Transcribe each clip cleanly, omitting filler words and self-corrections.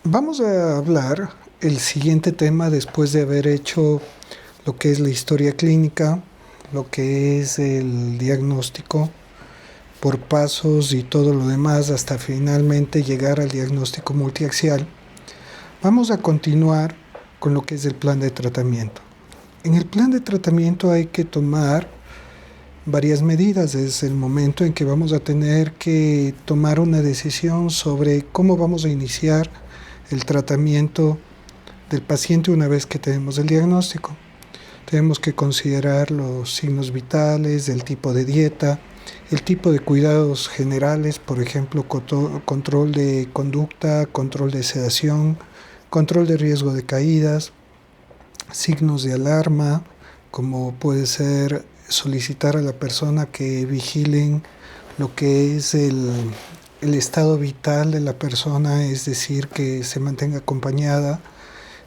Vamos a hablar el siguiente tema después de haber hecho lo que es la historia clínica, lo que es el diagnóstico por pasos y todo lo demás hasta finalmente llegar al diagnóstico multiaxial. Vamos a continuar con lo que es el plan de tratamiento. En el plan de tratamiento hay que tomar varias medidas. Es el momento en que vamos a tener que tomar una decisión sobre cómo vamos a iniciar el tratamiento del paciente una vez que tenemos el diagnóstico. Tenemos que considerar los signos vitales, el tipo de dieta, el tipo de cuidados generales, por ejemplo, control de conducta, control de sedación, control de riesgo de caídas, signos de alarma, como puede ser solicitar a la persona que vigilen lo que es el estado vital de la persona, es decir, que se mantenga acompañada,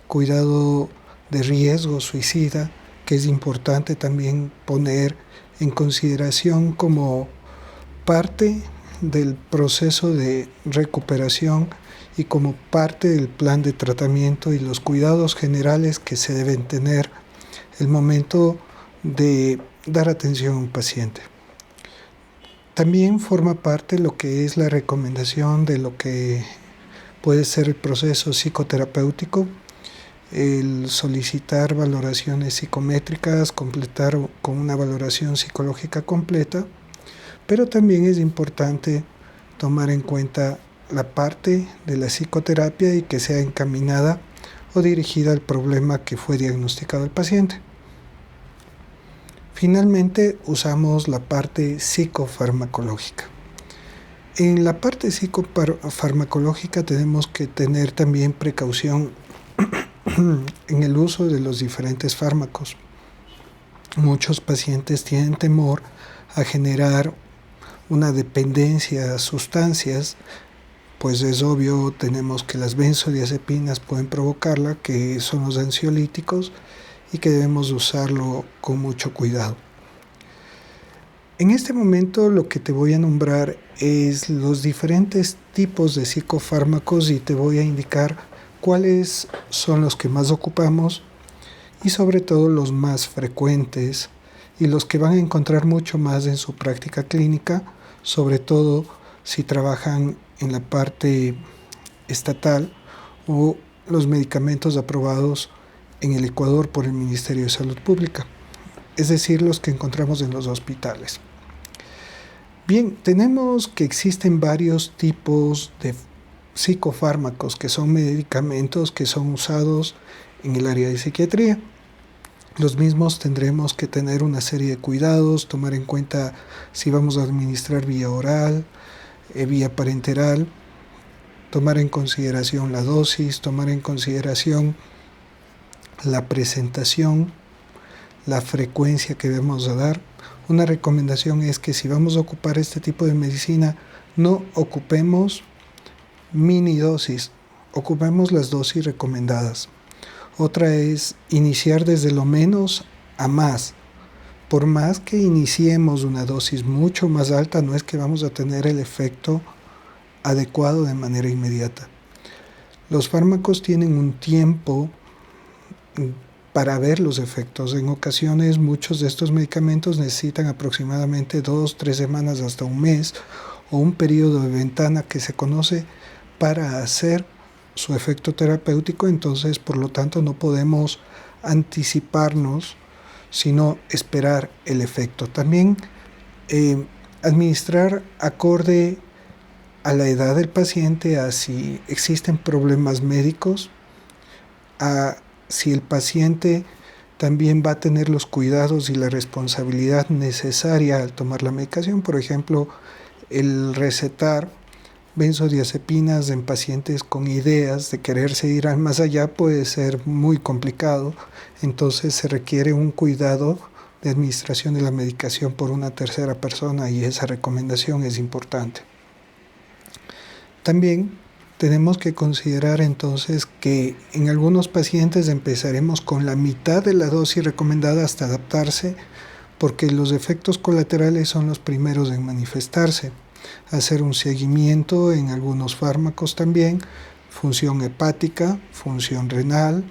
cuidado de riesgo suicida, que es importante también poner en consideración como parte del proceso de recuperación y como parte del plan de tratamiento y los cuidados generales que se deben tener el momento de dar atención a un paciente. También forma parte lo que es la recomendación de lo que puede ser el proceso psicoterapéutico, el solicitar valoraciones psicométricas, completar con una valoración psicológica completa, pero también es importante tomar en cuenta la parte de la psicoterapia y que sea encaminada o dirigida al problema que fue diagnosticado el paciente. Finalmente, usamos la parte psicofarmacológica. En la parte psicofarmacológica tenemos que tener también precaución en el uso de los diferentes fármacos. Muchos pacientes tienen temor a generar una dependencia a sustancias, pues es obvio, tenemos que las benzodiazepinas pueden provocarla, que son los ansiolíticos, y que debemos usarlo con mucho cuidado. En este momento lo que te voy a nombrar es los diferentes tipos de psicofármacos y te voy a indicar cuáles son los que más ocupamos y sobre todo los más frecuentes y los que van a encontrar mucho más en su práctica clínica, sobre todo si trabajan en la parte estatal o los medicamentos aprobados en el Ecuador por el Ministerio de Salud Pública, es decir, los que encontramos en los hospitales. Bien, tenemos que existen varios tipos de psicofármacos que son medicamentos que son usados en el área de psiquiatría. Los mismos tendremos que tener una serie de cuidados, tomar en cuenta si vamos a administrar vía oral, vía parenteral, tomar en consideración la dosis, tomar en consideración la presentación, la frecuencia que debemos dar. Una recomendación es que si vamos a ocupar este tipo de medicina, no ocupemos mini dosis, ocupemos las dosis recomendadas. Otra es iniciar desde lo menos a más. Por más que iniciemos una dosis mucho más alta, no es que vamos a tener el efecto adecuado de manera inmediata. Los fármacos tienen un tiempo para ver los efectos. En ocasiones muchos de estos medicamentos necesitan aproximadamente 2-3 semanas hasta un mes o un periodo de ventana que se conoce para hacer su efecto terapéutico. Entonces, por lo tanto, no podemos anticiparnos, sino esperar el efecto. También administrar acorde a la edad del paciente, a si existen problemas médicos, a si el paciente también va a tener los cuidados y la responsabilidad necesaria al tomar la medicación. Por ejemplo, el recetar benzodiazepinas en pacientes con ideas de quererse ir más allá puede ser muy complicado, entonces se requiere un cuidado de administración de la medicación por una tercera persona y esa recomendación es importante. También tenemos que considerar entonces que en algunos pacientes empezaremos con la mitad de la dosis recomendada hasta adaptarse, porque los efectos colaterales son los primeros en manifestarse. Hacer un seguimiento en algunos fármacos también, función hepática, función renal,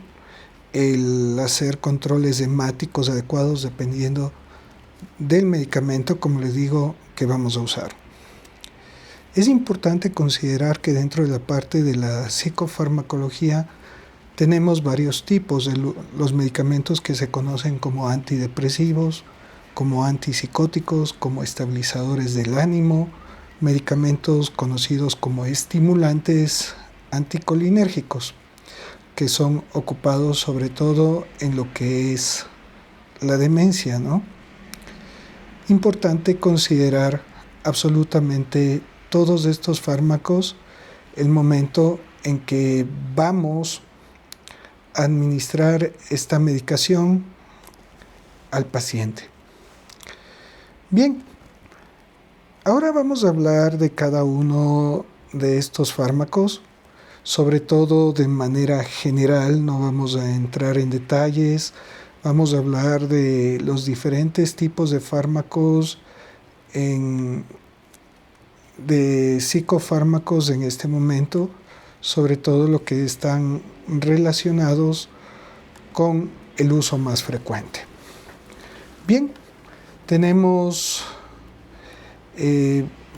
el hacer controles hemáticos adecuados dependiendo del medicamento, como les digo, que vamos a usar. Es importante considerar que dentro de la parte de la psicofarmacología tenemos varios tipos de los medicamentos que se conocen como antidepresivos, como antipsicóticos, como estabilizadores del ánimo, medicamentos conocidos como estimulantes anticolinérgicos, que son ocupados sobre todo en lo que es la demencia, ¿no? Importante considerar absolutamente todos estos fármacos el momento en que vamos a administrar esta medicación al paciente. Bien, ahora vamos a hablar de cada uno de estos fármacos, sobre todo de manera general, no vamos a entrar en detalles, vamos a hablar de los diferentes tipos de fármacos, de psicofármacos en este momento, sobre todo lo que están relacionados con el uso más frecuente. Bien, tenemos,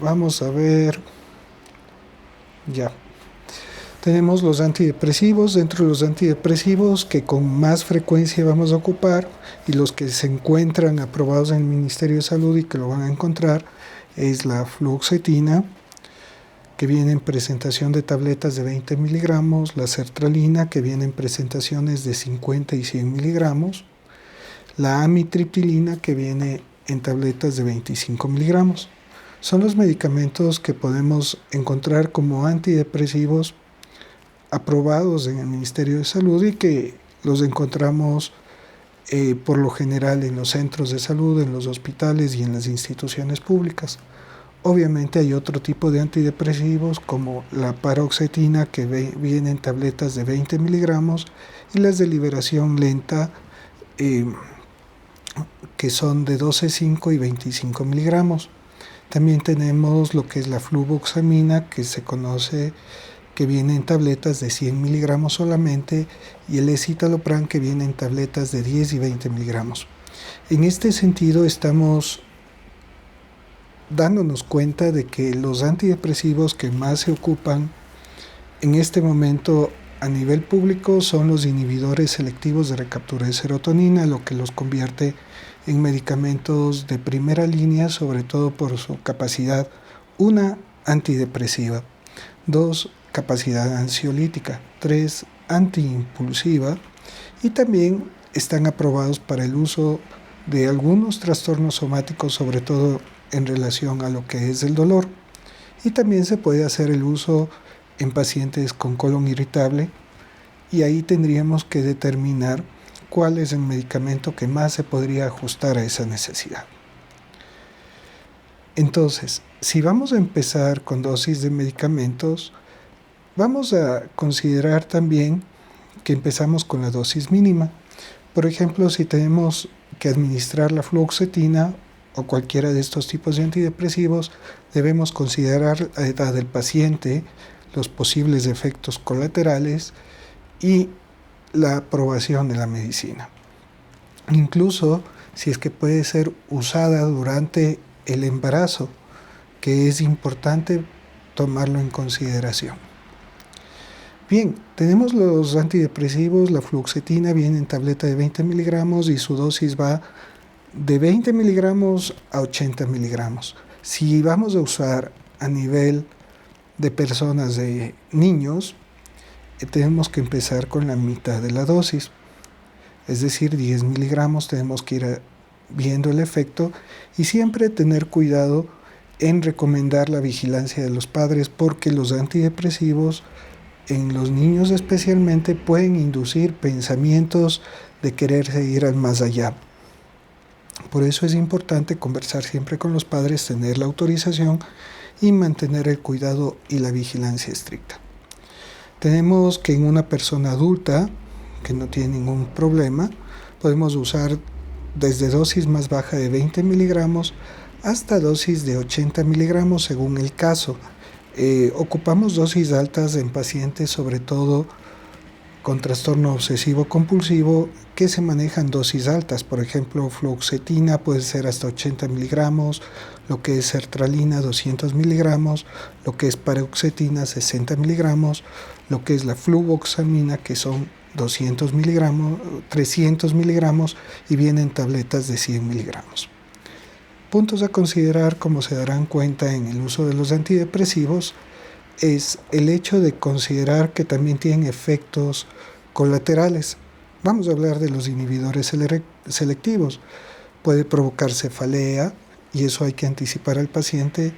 vamos a ver, ya. Tenemos los antidepresivos, dentro de los antidepresivos que con más frecuencia vamos a ocupar y los que se encuentran aprobados en el Ministerio de Salud y que lo van a encontrar es la fluoxetina, que viene en presentación de tabletas de 20 miligramos, la sertralina, que viene en presentaciones de 50 y 100 miligramos, la amitriptilina, que viene en tabletas de 25 miligramos. Son los medicamentos que podemos encontrar como antidepresivos aprobados en el Ministerio de Salud y que los encontramos por lo general en los centros de salud, en los hospitales y en las instituciones públicas. Obviamente hay otro tipo de antidepresivos como la paroxetina, que viene en tabletas de 20 miligramos, y las de liberación lenta, que son de 12,5 y 25 miligramos. También tenemos lo que es la fluvoxamina, que se conoce que viene en tabletas de 100 miligramos solamente, y el escitalopram, que viene en tabletas de 10 y 20 miligramos. En este sentido estamos dándonos cuenta de que los antidepresivos que más se ocupan en este momento a nivel público son los inhibidores selectivos de recaptura de serotonina, lo que los convierte en medicamentos de primera línea, sobre todo por su capacidad, 1, antidepresiva, 2, capacidad ansiolítica, 3, antiimpulsiva, y también están aprobados para el uso de algunos trastornos somáticos, sobre todo en relación a lo que es el dolor, y también se puede hacer el uso en pacientes con colon irritable, y ahí tendríamos que determinar cuál es el medicamento que más se podría ajustar a esa necesidad. Entonces, si vamos a empezar con dosis de medicamentos, vamos a considerar también que empezamos con la dosis mínima. Por ejemplo, si tenemos que administrar la fluoxetina o cualquiera de estos tipos de antidepresivos, debemos considerar la edad del paciente, los posibles efectos colaterales y la aprobación de la medicina. Incluso si es que puede ser usada durante el embarazo, que es importante tomarlo en consideración. Bien, tenemos los antidepresivos, la fluoxetina viene en tableta de 20 miligramos y su dosis va de 20 miligramos a 80 miligramos. Si vamos a usar a nivel de personas, de niños, tenemos que empezar con la mitad de la dosis, es decir, 10 miligramos. Tenemos que ir viendo el efecto y siempre tener cuidado en recomendar la vigilancia de los padres, porque los antidepresivos en los niños especialmente pueden inducir pensamientos de quererse ir al más allá. Por eso es importante conversar siempre con los padres, tener la autorización y mantener el cuidado y la vigilancia estricta. Tenemos que en una persona adulta que no tiene ningún problema, podemos usar desde dosis más baja de 20 miligramos hasta dosis de 80 miligramos según el caso. Ocupamos dosis altas en pacientes, sobre todo con trastorno obsesivo compulsivo, que se manejan dosis altas. Por ejemplo, fluoxetina puede ser hasta 80 miligramos, lo que es sertralina 200 miligramos, lo que es paroxetina 60 miligramos, lo que es la fluvoxamina, que son 200 miligramos, 300 miligramos, y vienen tabletas de 100 miligramos. Puntos a considerar, como se darán cuenta en el uso de los antidepresivos, es el hecho de considerar que también tienen efectos colaterales. Vamos a hablar de los inhibidores selectivos. Puede provocar cefalea, y eso hay que anticipar al paciente,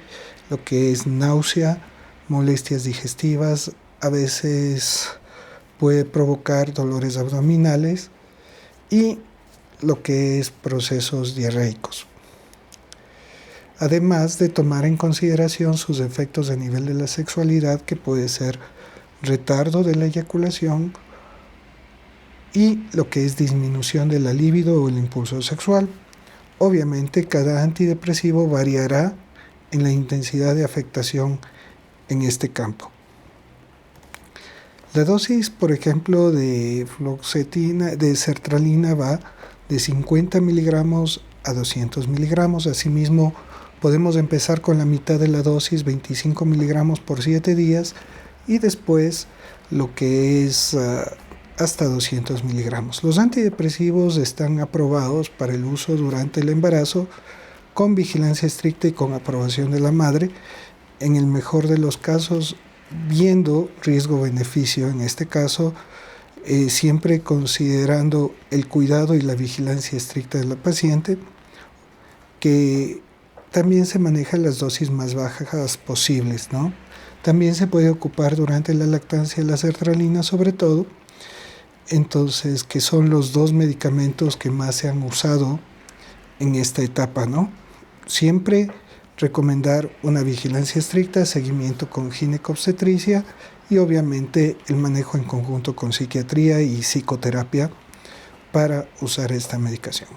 lo que es náusea, molestias digestivas, a veces puede provocar dolores abdominales y lo que es procesos diarreicos. Además de tomar en consideración sus efectos a nivel de la sexualidad, que puede ser retardo de la eyaculación y lo que es disminución de la libido o el impulso sexual. Obviamente, cada antidepresivo variará en la intensidad de afectación en este campo. La dosis, por ejemplo, de fluoxetina, de sertralina, va de 50 miligramos a 200 miligramos. Asimismo, podemos empezar con la mitad de la dosis, 25 miligramos por 7 días, y después lo que es hasta 200 miligramos. Los antidepresivos están aprobados para el uso durante el embarazo con vigilancia estricta y con aprobación de la madre, en el mejor de los casos, viendo riesgo-beneficio en este caso, siempre considerando el cuidado y la vigilancia estricta de la paciente, que también se manejan las dosis más bajas posibles, ¿no? También se puede ocupar durante la lactancia la sertralina, sobre todo, entonces, que son los dos medicamentos que más se han usado en esta etapa, ¿no? Siempre recomendar una vigilancia estricta, seguimiento con ginecobstetricia y obviamente el manejo en conjunto con psiquiatría y psicoterapia para usar esta medicación.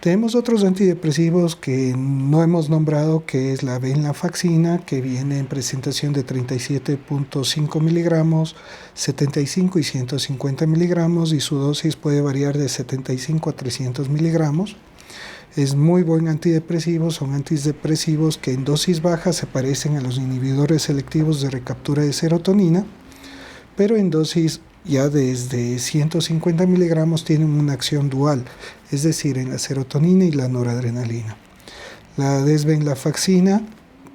Tenemos otros antidepresivos que no hemos nombrado, que es la venlafaxina, que viene en presentación de 37.5 miligramos, 75 y 150 miligramos, y su dosis puede variar de 75 a 300 miligramos. Es muy buen antidepresivo, son antidepresivos que en dosis bajas se parecen a los inhibidores selectivos de recaptura de serotonina, pero en dosis ya desde 150 miligramos tienen una acción dual, es decir, en la serotonina y la noradrenalina. La desvenlafaxina,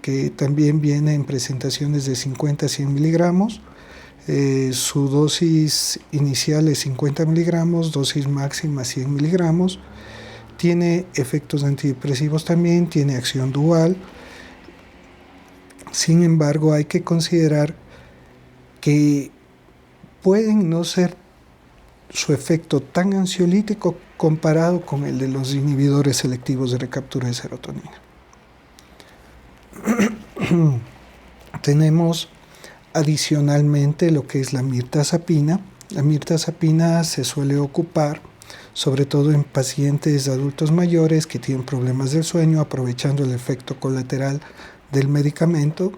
que también viene en presentaciones de 50 a 100 miligramos, su dosis inicial es 50 miligramos, dosis máxima 100 miligramos, tiene efectos antidepresivos también, tiene acción dual. Sin embargo, hay que considerar que pueden no ser su efecto tan ansiolítico comparado con el de los inhibidores selectivos de recaptura de serotonina. Tenemos adicionalmente lo que es la mirtazapina. La mirtazapina se suele ocupar sobre todo en pacientes adultos mayores que tienen problemas del sueño, aprovechando el efecto colateral del medicamento.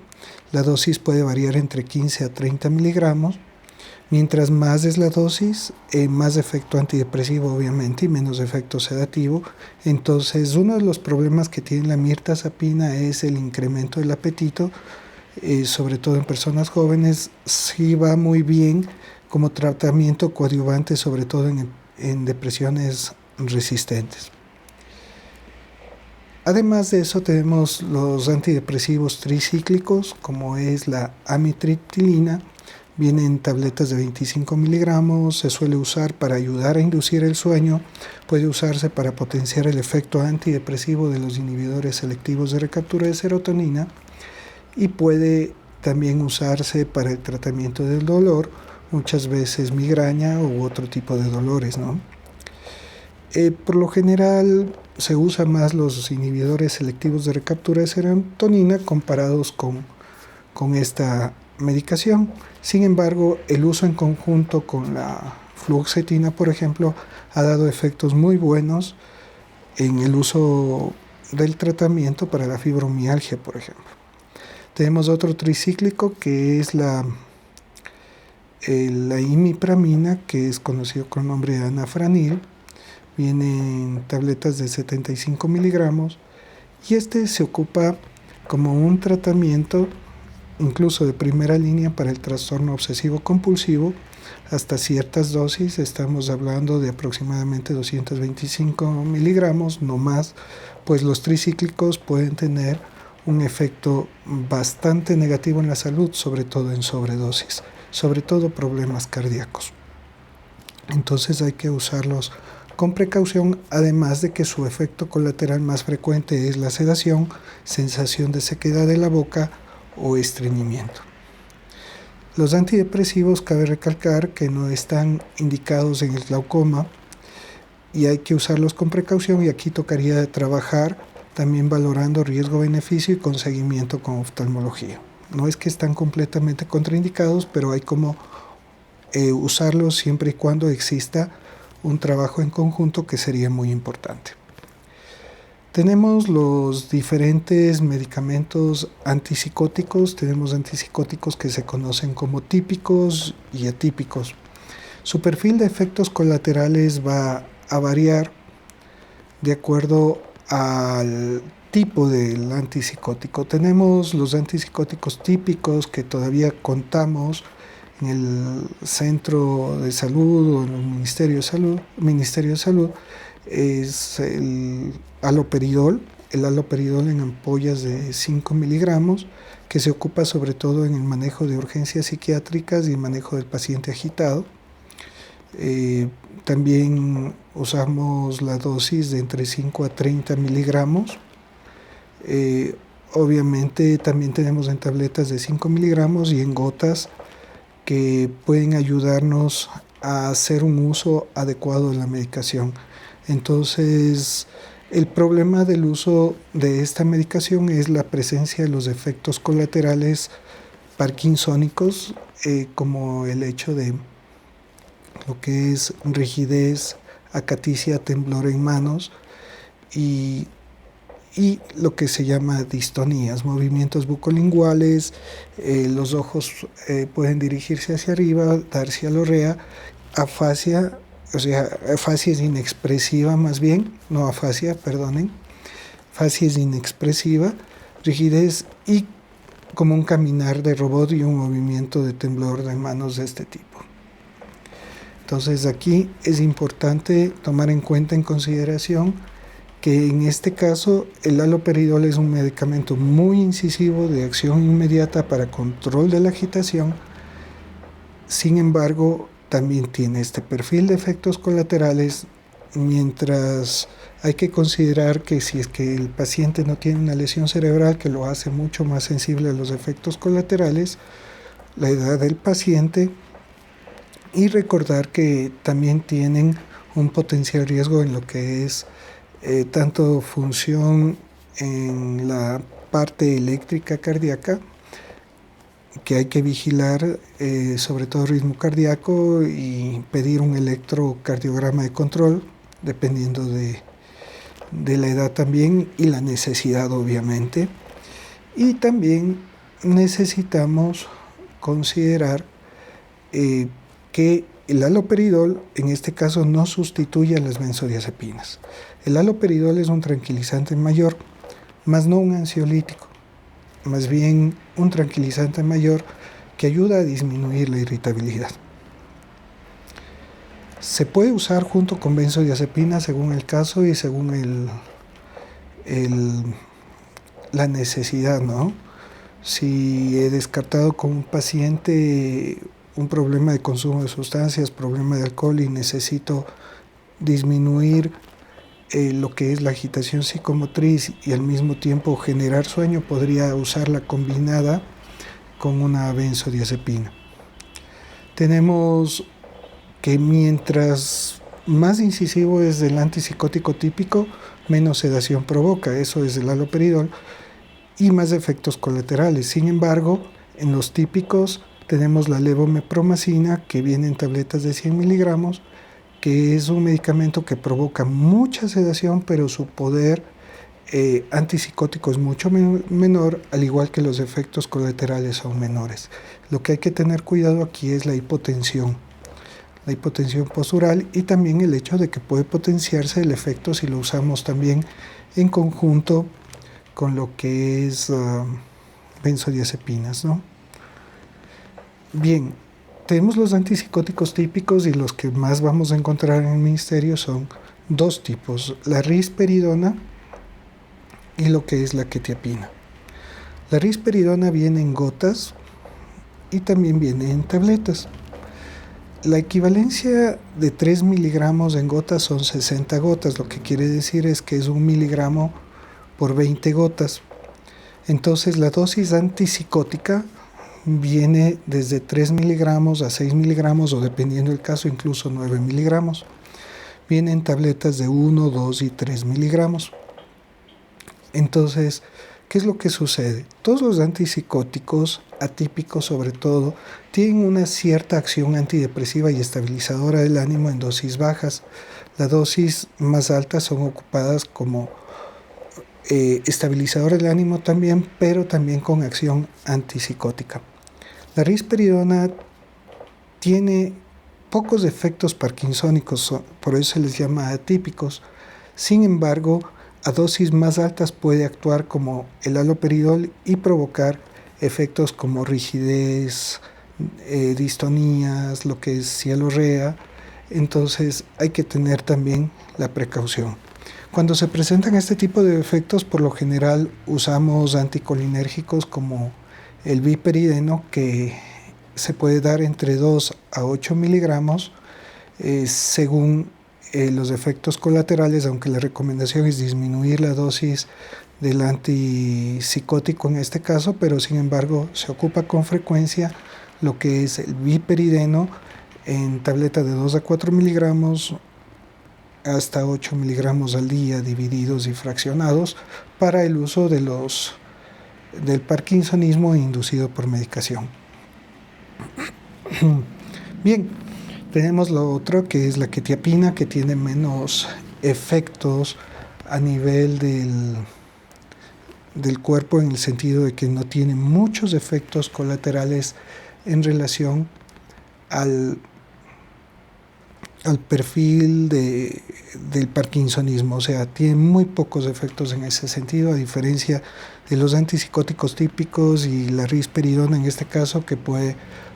La dosis puede variar entre 15 a 30 miligramos. Mientras más es la dosis, más efecto antidepresivo obviamente y menos efecto sedativo. Entonces, uno de los problemas que tiene la mirtazapina es el incremento del apetito, sobre todo en personas jóvenes. Sí va muy bien como tratamiento coadyuvante, sobre todo en depresiones resistentes. Además de eso, tenemos los antidepresivos tricíclicos, como es la amitriptilina. Viene en tabletas de 25 miligramos, se suele usar para ayudar a inducir el sueño, puede usarse para potenciar el efecto antidepresivo de los inhibidores selectivos de recaptura de serotonina y puede también usarse para el tratamiento del dolor, muchas veces migraña u otro tipo de dolores, ¿no? Por lo general se usan más los inhibidores selectivos de recaptura de serotonina comparados con esta medicación. Sin embargo, el uso en conjunto con la fluoxetina, por ejemplo, ha dado efectos muy buenos en el uso del tratamiento para la fibromialgia, por ejemplo. Tenemos otro tricíclico que es la imipramina, que es conocido con el nombre de anafranil. Viene en tabletas de 75 miligramos y este se ocupa como un tratamiento incluso de primera línea para el trastorno obsesivo compulsivo. Hasta ciertas dosis, estamos hablando de aproximadamente 225 miligramos, no más, pues los tricíclicos pueden tener un efecto bastante negativo en la salud, sobre todo en sobredosis, sobre todo problemas cardíacos. Entonces hay que usarlos con precaución, además de que su efecto colateral más frecuente es la sedación, sensación de sequedad de la boca o estreñimiento. Los antidepresivos, cabe recalcar que no están indicados en el glaucoma y hay que usarlos con precaución, y aquí tocaría trabajar también valorando riesgo-beneficio y con seguimiento con oftalmología. No es que están completamente contraindicados, pero hay como usarlos siempre y cuando exista un trabajo en conjunto, que sería muy importante. Tenemos los diferentes medicamentos antipsicóticos. Tenemos antipsicóticos que se conocen como típicos y atípicos. Su perfil de efectos colaterales va a variar de acuerdo al tipo del antipsicótico. Tenemos los antipsicóticos típicos que todavía contamos en el centro de salud o en el Ministerio de Salud, es el haloperidol en ampollas de 5 miligramos, que se ocupa sobre todo en el manejo de urgencias psiquiátricas y el manejo del paciente agitado. También usamos la dosis de entre 5 a 30 miligramos. Obviamente también tenemos en tabletas de 5 miligramos y en gotas, que pueden ayudarnos a hacer un uso adecuado de la medicación. Entonces, el problema del uso de esta medicación es la presencia de los efectos colaterales parkinsónicos, como el hecho de lo que es rigidez, acaticia, temblor en manos y lo que se llama distonías, movimientos bucolinguales, los ojos pueden dirigirse hacia arriba, dar cialorrea, afasia, o sea, afasia es inexpresiva más bien, no afasia, perdonen, afasia es inexpresiva, rigidez y como un caminar de robot y un movimiento de temblor de manos de este tipo. Entonces aquí es importante tomar en cuenta, en consideración, que en este caso el haloperidol es un medicamento muy incisivo de acción inmediata para control de la agitación. Sin embargo, también tiene este perfil de efectos colaterales, mientras hay que considerar que si es que el paciente no tiene una lesión cerebral que lo hace mucho más sensible a los efectos colaterales, la edad del paciente, y recordar que también tienen un potencial riesgo en lo que es tanto función en la parte eléctrica cardíaca, que hay que vigilar, sobre todo ritmo cardíaco, y pedir un electrocardiograma de control, dependiendo de la edad también y la necesidad, obviamente. Y también necesitamos considerar que el haloperidol, en este caso, no sustituye a las benzodiazepinas. El haloperidol es un tranquilizante mayor, más no un ansiolítico, más bien un tranquilizante mayor que ayuda a disminuir la irritabilidad. Se puede usar junto con benzodiazepinas según el caso y según la necesidad, ¿no? Si he descartado con un paciente un problema de consumo de sustancias, problema de alcohol, y necesito disminuir lo que es la agitación psicomotriz y al mismo tiempo generar sueño, podría usarla combinada con una benzodiazepina. Tenemos que mientras más incisivo es el antipsicótico típico, menos sedación provoca, eso es el haloperidol, y más efectos colaterales. Sin embargo, en los típicos tenemos la levomepromacina, que viene en tabletas de 100 miligramos, que es un medicamento que provoca mucha sedación, pero su poder antipsicótico es mucho menor, al igual que los efectos colaterales son menores. Lo que hay que tener cuidado aquí es la hipotensión postural, y también el hecho de que puede potenciarse el efecto si lo usamos también en conjunto con lo que es benzodiazepinas, ¿no? Bien, tenemos los antipsicóticos típicos, y los que más vamos a encontrar en el ministerio son dos tipos: la risperidona y lo que es la quetiapina. La risperidona viene en gotas y también viene en tabletas. La equivalencia de 3 miligramos en gotas son 60 gotas, lo que quiere decir es que es 1 miligramo por 20 gotas. Entonces la dosis antipsicótica viene desde 3 miligramos a 6 miligramos, o dependiendo del caso incluso 9 miligramos. Vienen tabletas de 1, 2 y 3 miligramos. Entonces, ¿qué es lo que sucede? Todos los antipsicóticos, atípicos sobre todo, tienen una cierta acción antidepresiva y estabilizadora del ánimo en dosis bajas. Las dosis más altas son ocupadas como estabilizador del ánimo también, pero también con acción antipsicótica. La risperidona tiene pocos efectos parkinsónicos, por eso se les llama atípicos. Sin embargo, a dosis más altas puede actuar como el haloperidol y provocar efectos como rigidez, distonías, lo que es cialorrea. Entonces hay que tener también la precaución. Cuando se presentan este tipo de efectos, por lo general usamos anticolinérgicos como el viperideno, que se puede dar entre 2 a 8 miligramos según los efectos colaterales, aunque la recomendación es disminuir la dosis del antipsicótico en este caso, pero sin embargo se ocupa con frecuencia lo que es el viperideno en tableta de 2 a 4 miligramos hasta 8 miligramos al día, divididos y fraccionados, para el uso del parkinsonismo inducido por medicación. Bien, tenemos lo otro, que es la quetiapina, que tiene menos efectos a nivel del cuerpo, en el sentido de que no tiene muchos efectos colaterales en relación al perfil del parkinsonismo. O sea, tiene muy pocos efectos en ese sentido, a diferencia de los antipsicóticos típicos y la risperidona en este caso, que puede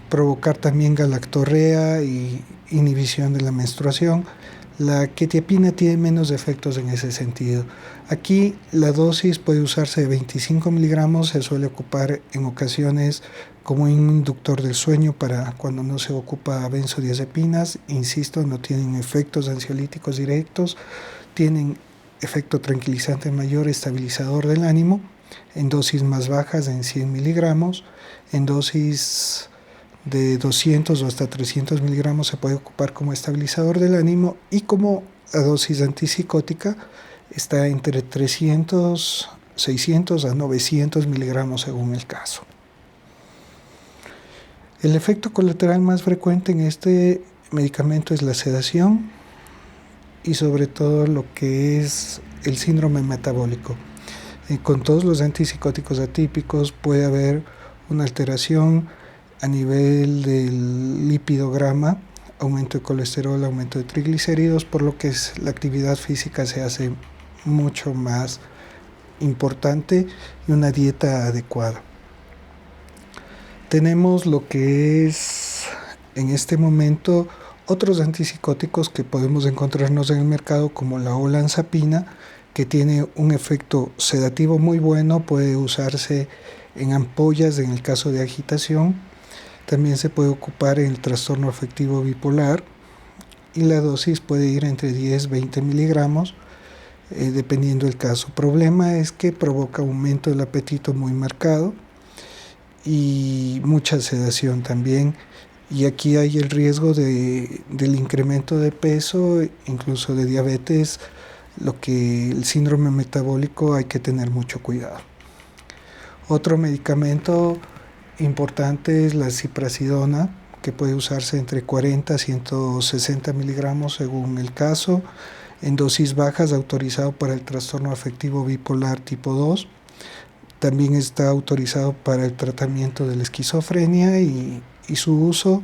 provocar también galactorrea y inhibición de la menstruación. La quetiapina tiene menos efectos en ese sentido. Aquí la dosis puede usarse de 25 miligramos, se suele ocupar en ocasiones como un inductor del sueño para cuando no se ocupa benzodiazepinas. Insisto, no tienen efectos ansiolíticos directos, tienen efecto tranquilizante mayor, estabilizador del ánimo, en dosis más bajas, en 100 miligramos, en dosis de 200 o hasta 300 miligramos se puede ocupar como estabilizador del ánimo, y como la dosis antipsicótica está entre 300, 600 a 900 miligramos según el caso. El efecto colateral más frecuente en este medicamento es la sedación y sobre todo lo que es el síndrome metabólico. Con todos los antipsicóticos atípicos puede haber una alteración a nivel del lipidograma, aumento de colesterol, aumento de triglicéridos, por lo que la actividad física se hace mucho más importante y una dieta adecuada. Tenemos lo que es en este momento otros antipsicóticos que podemos encontrarnos en el mercado, como la olanzapina, que tiene un efecto sedativo muy bueno, puede usarse en ampollas en el caso de agitación. También se puede ocupar en el trastorno afectivo bipolar, y la dosis puede ir entre 10 y 20 miligramos, dependiendo del caso. El problema es que provoca aumento del apetito muy marcado y mucha sedación también, y aquí hay el riesgo del incremento de peso, incluso de diabetes, lo que el síndrome metabólico hay que tener mucho cuidado. Otro medicamento importante es la ziprasidona, que puede usarse entre 40 a 160 miligramos según el caso. en dosis bajas, autorizado para el trastorno afectivo bipolar tipo 2. También está autorizado para el tratamiento de la esquizofrenia y su uso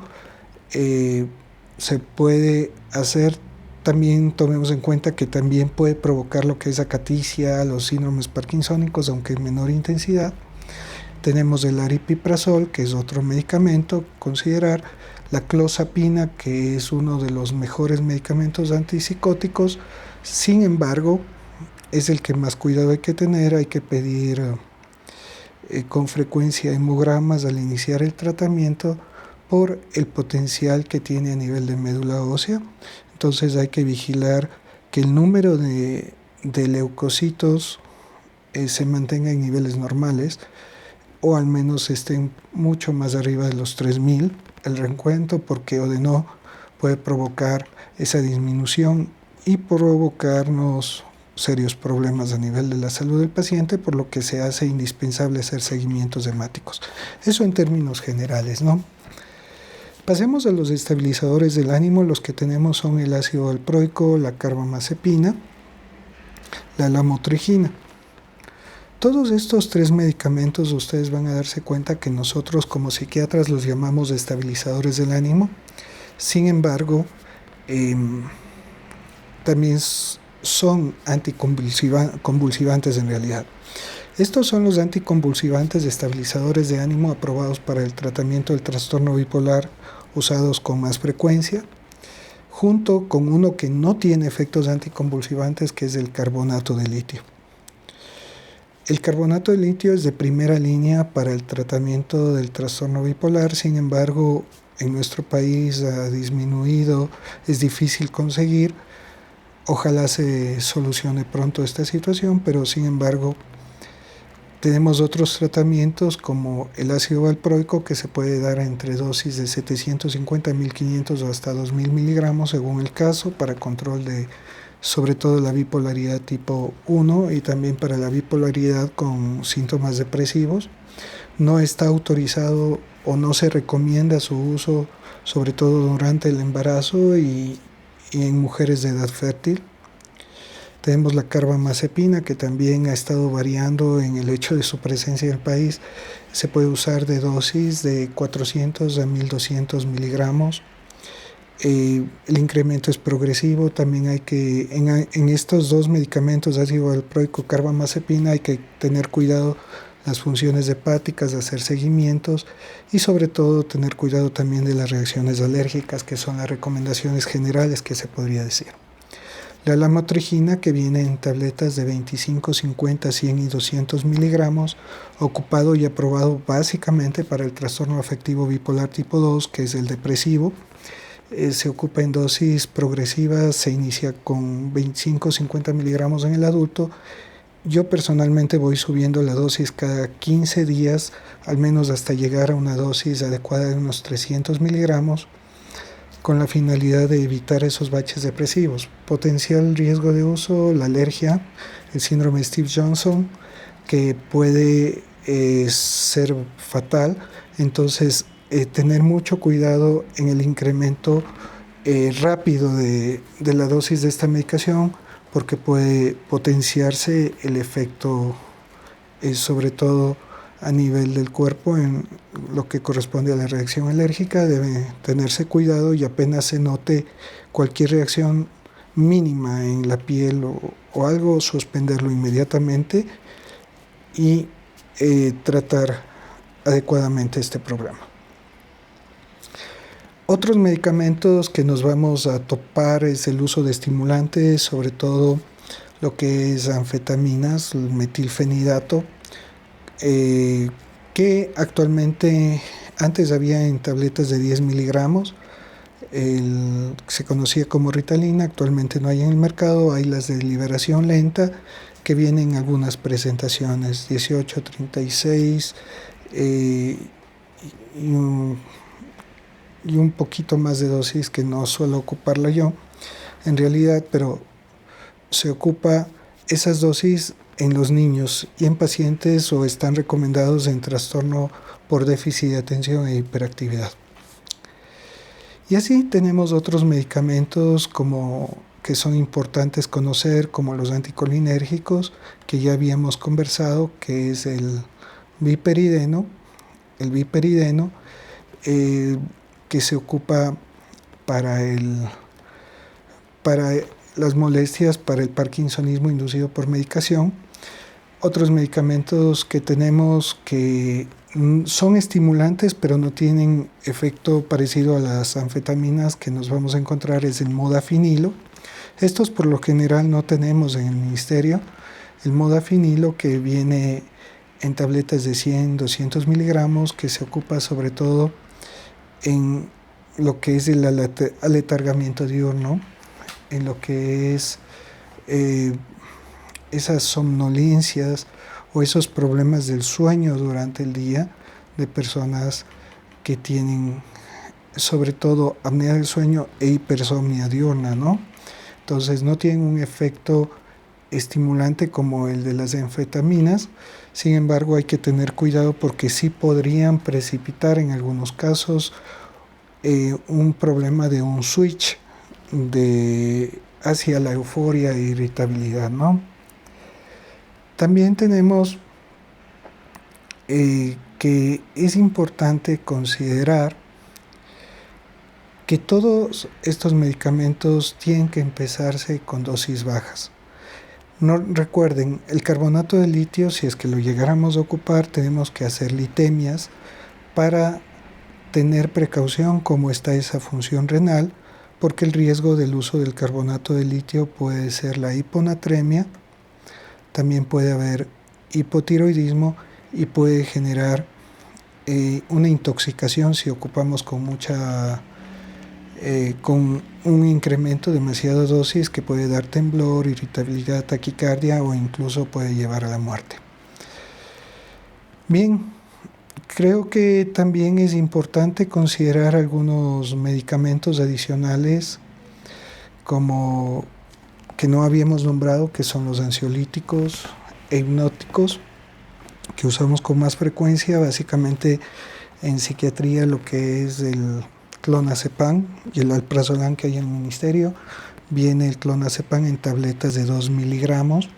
se puede hacer. También tomemos en cuenta que también puede provocar lo que es acaticia, los síndromes parkinsónicos, aunque en menor intensidad. Tenemos el aripiprazol, que es otro medicamento, considerar la clozapina, que es uno de los mejores medicamentos antipsicóticos. Sin embargo, es el que más cuidado hay que tener, hay que pedir con frecuencia hemogramas al iniciar el tratamiento por el potencial que tiene a nivel de médula ósea. Entonces hay que vigilar que el número de leucocitos se mantenga en niveles normales o al menos estén mucho más arriba de los 3000 el reencuentro, porque o de no puede provocar esa disminución y provocarnos serios problemas a nivel de la salud del paciente, por lo que se hace indispensable hacer seguimientos hemáticos. Eso en términos generales, ¿no? Pasemos a los estabilizadores del ánimo. Los que tenemos son el ácido valproico, la carbamazepina, la lamotrigina. Todos estos 3 medicamentos ustedes van a darse cuenta que nosotros como psiquiatras los llamamos estabilizadores del ánimo. Sin embargo, también son anticonvulsivantes en realidad. Estos son los anticonvulsivantes estabilizadores de ánimo aprobados para el tratamiento del trastorno bipolar, usados con más frecuencia, junto con uno que no tiene efectos anticonvulsivantes, que es el carbonato de litio. El carbonato de litio es de primera línea para el tratamiento del trastorno bipolar. Sin embargo, en nuestro país ha disminuido, es difícil conseguir. Ojalá se solucione pronto esta situación, pero sin embargo tenemos otros tratamientos como el ácido valproico, que se puede dar entre dosis de 750, 1500 o hasta 2000 miligramos según el caso, para control de sobre todo la bipolaridad tipo 1 y también para la bipolaridad con síntomas depresivos. No está autorizado o no se recomienda su uso sobre todo durante el embarazo y en mujeres de edad fértil. Tenemos la carbamazepina, que también ha estado variando en el hecho de su presencia en el país. Se puede usar de dosis de 400 a 1200 miligramos. El incremento es progresivo. También hay que, en estos 2 medicamentos, ácido valproico, carbamazepina, hay que tener cuidado las funciones hepáticas, hacer seguimientos y sobre todo tener cuidado también de las reacciones alérgicas, que son las recomendaciones generales que se podría decir. La lamotrigina, que viene en tabletas de 25, 50, 100 y 200 miligramos, ocupado y aprobado básicamente para el trastorno afectivo bipolar tipo 2, que es el depresivo. Se ocupa en dosis progresivas, se inicia con 25, 50 miligramos en el adulto. Yo personalmente voy subiendo la dosis cada 15 días, al menos hasta llegar a una dosis adecuada de unos 300 miligramos, con la finalidad de evitar esos baches depresivos. Potencial riesgo de uso: la alergia, el síndrome de Stevens-Johnson, que puede ser fatal. Entonces, tener mucho cuidado en el incremento rápido de la dosis de esta medicación, porque puede potenciarse el efecto, sobre todo a nivel del cuerpo, en lo que corresponde a la reacción alérgica. Debe tenerse cuidado y apenas se note cualquier reacción mínima en la piel o algo, suspenderlo inmediatamente y tratar adecuadamente este problema. Otros medicamentos que nos vamos a topar es el uso de estimulantes, sobre todo lo que es anfetaminas, el metilfenidato, que actualmente, antes había en tabletas de 10 miligramos, se conocía como Ritalina. Actualmente no hay en el mercado. Hay las de liberación lenta, que vienen en algunas presentaciones, 18, 36 y un poquito más de dosis, que no suelo ocuparla yo en realidad, pero se ocupa esas dosis en los niños y en pacientes o están recomendados en trastorno por déficit de atención e hiperactividad. Y así tenemos otros medicamentos como que son importantes conocer, como los anticolinérgicos, que ya habíamos conversado, que es el viperideno, que se ocupa para las molestias, para el parkinsonismo inducido por medicación. Otros medicamentos que tenemos que son estimulantes, pero no tienen efecto parecido a las anfetaminas que nos vamos a encontrar, es el modafinilo. Estos por lo general no tenemos en el ministerio. El modafinilo, que viene en tabletas de 100, 200 miligramos, que se ocupa sobre todo en lo que es el aletargamiento diurno, en lo que es esas somnolencias o esos problemas del sueño durante el día de personas que tienen sobre todo apnea del sueño e hipersomnia diurna, ¿no? Entonces no tienen un efecto estimulante como el de las anfetaminas. Sin embargo, hay que tener cuidado porque sí podrían precipitar en algunos casos un problema de un switch hacia la euforia e irritabilidad, ¿no? También tenemos que es importante considerar que todos estos medicamentos tienen que empezarse con dosis bajas. No, recuerden, el carbonato de litio, si es que lo llegáramos a ocupar, tenemos que hacer litemias para tener precaución cómo está esa función renal, porque el riesgo del uso del carbonato de litio puede ser la hiponatremia, también puede haber hipotiroidismo y puede generar una intoxicación si ocupamos con un incremento demasiada dosis que puede dar temblor, irritabilidad, taquicardia o incluso puede llevar a la muerte. Bien, creo que también es importante considerar algunos medicamentos adicionales como que no habíamos nombrado, que son los ansiolíticos e hipnóticos, que usamos con más frecuencia, básicamente en psiquiatría, lo que es el clonazepam y el alprazolam que hay en el ministerio. Viene el clonazepam en tabletas de 2 miligramos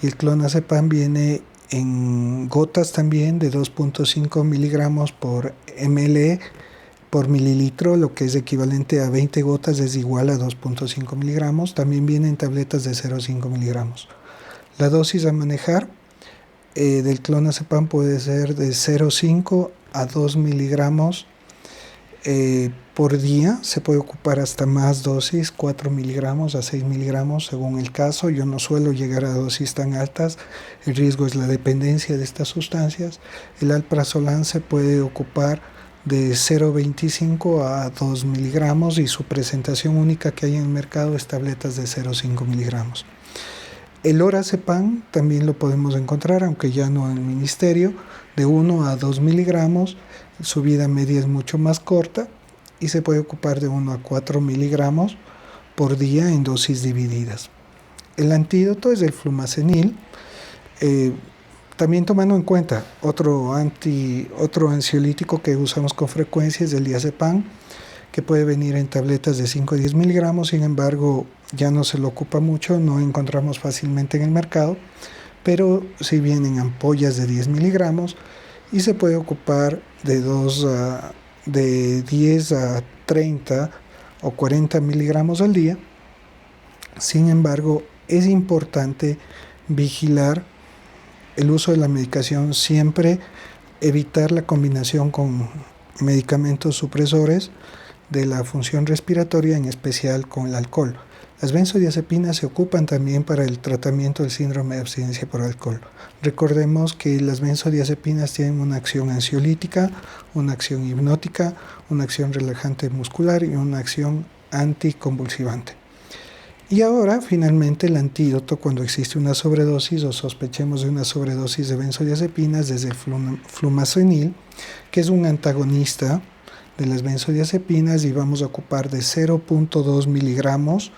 y el clonazepam viene en gotas también de 2.5 miligramos por ml por mililitro, lo que es equivalente a 20 gotas, es igual a 2.5 miligramos. También viene en tabletas de 0.5 miligramos. La dosis a manejar del clonazepam puede ser de 0.5 a 2 miligramos por día. Se puede ocupar hasta más dosis, 4 miligramos a 6 miligramos según el caso. Yo no suelo llegar a dosis tan altas, el riesgo es la dependencia de estas sustancias. El alprazolam se puede ocupar de 0.25 a 2 miligramos y su presentación única que hay en el mercado es tabletas de 0.5 miligramos. El lorazepam también lo podemos encontrar, aunque ya no en el ministerio, de 1 a 2 miligramos. Su vida media es mucho más corta y se puede ocupar de 1 a 4 miligramos por día en dosis divididas. El antídoto es el flumazenil. También tomando en cuenta otro ansiolítico que usamos con frecuencia es el diazepam, que puede venir en tabletas de 5 a 10 miligramos, sin embargo ya no se lo ocupa mucho, no encontramos fácilmente en el mercado, pero sí vienen ampollas de 10 miligramos y se puede ocupar de 10 a 30 o 40 miligramos al día. Sin embargo, es importante vigilar el uso de la medicación, siempre evitar la combinación con medicamentos supresores de la función respiratoria, en especial con el alcohol. Las benzodiazepinas se ocupan también para el tratamiento del síndrome de abstinencia por alcohol. Recordemos que las benzodiazepinas tienen una acción ansiolítica, una acción hipnótica, una acción relajante muscular y una acción anticonvulsivante. Y ahora, finalmente, el antídoto cuando existe una sobredosis o sospechemos de una sobredosis de benzodiazepinas, desde el flumazenil, que es un antagonista de las benzodiazepinas, y vamos a ocupar de 0.2 miligramos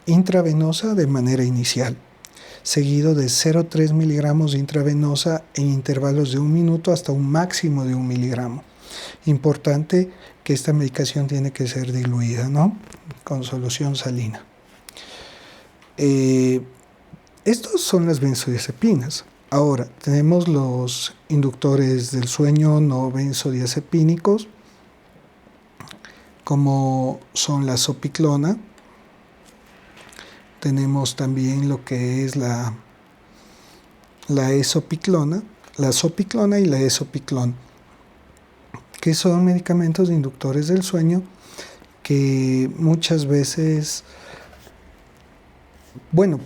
intravenosa de manera inicial, seguido de 0.3 miligramos intravenosa en intervalos de 1 minuto hasta un máximo de 1 miligramo. Importante que esta medicación tiene que ser diluida, ¿no?, con solución salina. Estos son las benzodiazepinas. Ahora, tenemos los inductores del sueño no benzodiazepínicos, como son la zopiclona. Tenemos también lo que es la esopiclona, la zopiclona y la esopiclona, que son medicamentos inductores del sueño que muchas veces,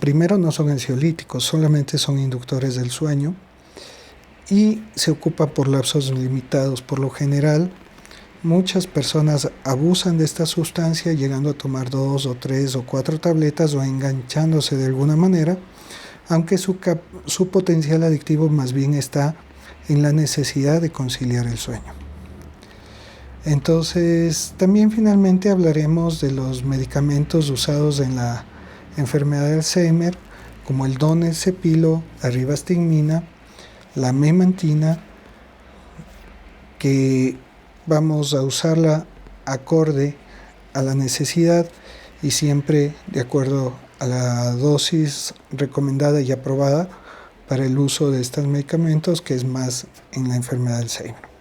primero no son ansiolíticos, solamente son inductores del sueño y se ocupa por lapsos limitados. Por lo general, muchas personas abusan de esta sustancia llegando a tomar 2 o 3 o 4 tabletas o enganchándose de alguna manera, aunque su potencial adictivo más bien está en la necesidad de conciliar el sueño. Entonces, también finalmente hablaremos de los medicamentos usados en la enfermedad de Alzheimer, como el donepezilo, la rivastigmina, la memantina, que vamos a usarla acorde a la necesidad y siempre de acuerdo a la dosis recomendada y aprobada para el uso de estos medicamentos, que es más en la enfermedad de Alzheimer.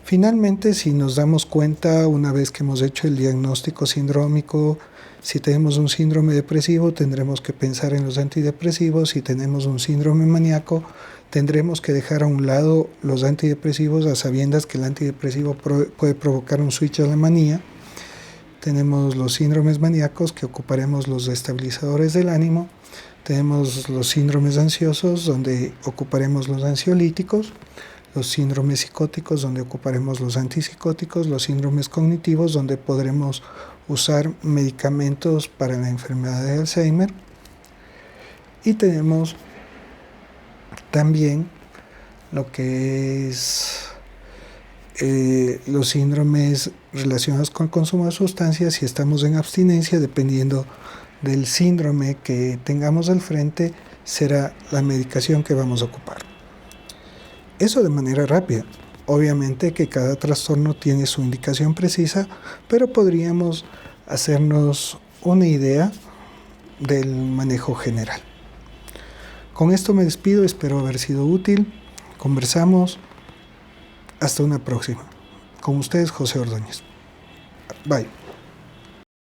Finalmente, si nos damos cuenta, una vez que hemos hecho el diagnóstico sindrómico, si tenemos un síndrome depresivo, tendremos que pensar en los antidepresivos. Si tenemos un síndrome maníaco, tendremos que dejar a un lado los antidepresivos, a sabiendas que el antidepresivo puede provocar un switch a la manía. Tenemos los síndromes maníacos, que ocuparemos los estabilizadores del ánimo. Tenemos los síndromes ansiosos, donde ocuparemos los ansiolíticos. Los síndromes psicóticos, donde ocuparemos los antipsicóticos. Los síndromes cognitivos, donde podremos usar medicamentos para la enfermedad de Alzheimer. Y tenemos también lo que es los síndromes relacionados con el consumo de sustancias. Si estamos en abstinencia, dependiendo del síndrome que tengamos al frente, será la medicación que vamos a ocupar. Eso de manera rápida. Obviamente que cada trastorno tiene su indicación precisa, pero podríamos hacernos una idea del manejo general. Con esto me despido, espero haber sido útil. Conversamos. Hasta una próxima. Con ustedes, José Ordóñez. Bye.